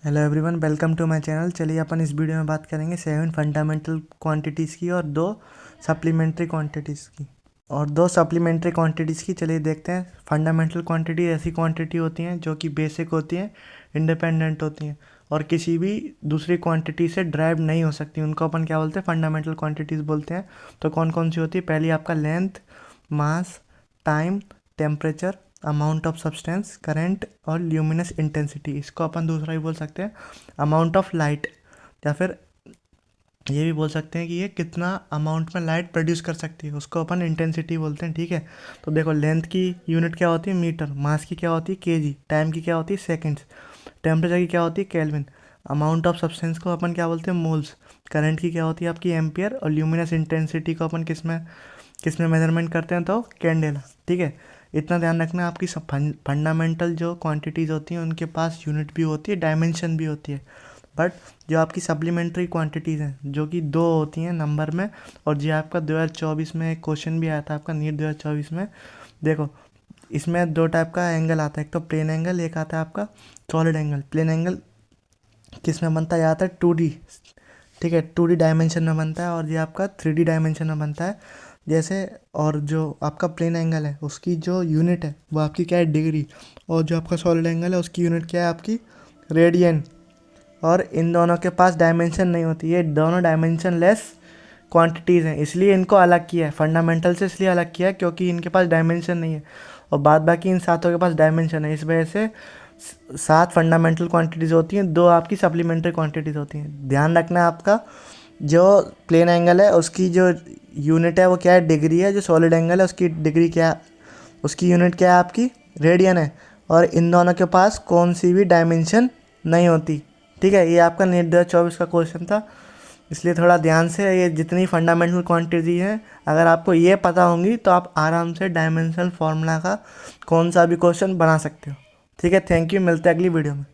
Hello everyone, welcome to my channel. चलिए अपन इस वीडियो में बात करेंगे 7 फंडामेंटल क्वांटिटीज़ की और दो सप्लीमेंट्री क्वांटिटीज़ की। चलिए देखते हैं। फंडामेंटल क्वांटिटी ऐसी क्वांटिटी होती हैं जो कि बेसिक होती हैं, इंडिपेंडेंट होती हैं और किसी भी दूसरी क्वांटिटी से ड्राइव नहीं हो सकती। उनको अपन क्या बोलते हैं? फंडामेंटल क्वांटिटीज़ बोलते हैं। तो कौन कौन सी होती है? पहली आपका length, mass, time, temperature, amount of substance, current और ल्यूमिनस इंटेंसिटी। इसको अपन दूसरा भी बोल सकते हैं अमाउंट ऑफ लाइट, या फिर ये भी बोल सकते हैं कि ये कितना अमाउंट में लाइट प्रोड्यूस कर सकती है, उसको अपन इंटेंसिटी बोलते हैं। ठीक है। तो देखो, लेंथ की यूनिट क्या होती है? मीटर। मास की क्या होती है? केजी। टाइम की क्या होती है? सेकेंड्स। टेम्परेचर की क्या होती है? केल्विन। अमाउंट ऑफ सब्सटेंस को अपन क्या बोलते हैं? मोल्स। करंट की क्या होती है? आपकी एम्पियर। और ल्यूमिनस इंटेंसिटी को अपन किस में मेजरमेंट करते हैं? तो कैंडेला। ठीक है। इतना ध्यान रखना, आपकी सब फंडामेंटल जो क्वांटिटीज़ होती हैं उनके पास यूनिट भी होती है, डायमेंशन भी होती है। बट जो आपकी सप्लीमेंट्री क्वांटिटीज़ हैं जो कि दो होती हैं नंबर में, और जो आपका 2024 में एक क्वेश्चन भी आया था आपका नीट 2024 में। देखो, इसमें दो टाइप का एंगल आता है, एक तो प्लेन एंगल, एक आता है आपका सॉलिड एंगल। प्लेन एंगल किस में बनता है? आता है 2D। ठीक है, 2D डायमेंशन में बनता है, और ये आपका 3D डायमेंशन में बनता है जैसे। और जो आपका प्लेन एंगल है उसकी जो यूनिट है वो आपकी क्या है? डिग्री। और जो आपका सॉलिड एंगल है उसकी यूनिट क्या है? आपकी रेडियन। और इन दोनों के पास डायमेंशन नहीं होती, ये दोनों डायमेंशन लेस क्वांटिटीज़ हैं, इसलिए इनको अलग किया है फंडामेंटल से। इसलिए अलग किया है क्योंकि इनके पास डायमेंशन नहीं है, और बाद बाकी इन सातों के पास डायमेंशन है। इस वजह से 7 फंडामेंटल क्वांटिटीज़ होती हैं, 2 आपकी सप्लीमेंट्री क्वांटिटीज़ होती हैं। ध्यान रखना है, आपका जो प्लेन एंगल है उसकी जो यूनिट है वो क्या है? डिग्री है। जो सॉलिड एंगल है उसकी डिग्री क्या है? उसकी यूनिट क्या है? आपकी रेडियन है। और इन दोनों के पास कौन सी भी डायमेंशन नहीं होती। ठीक है, ये आपका नीट 2024 का क्वेश्चन था, इसलिए थोड़ा ध्यान से ये जितनी फंडामेंटल क्वांटिटी है, अगर आपको ये पता होंगी तो आप आराम से डायमेंशनल फार्मूला का कौन सा भी क्वेश्चन बना सकते हो। ठीक है, थैंक यू। मिलते हैं अगली वीडियो में।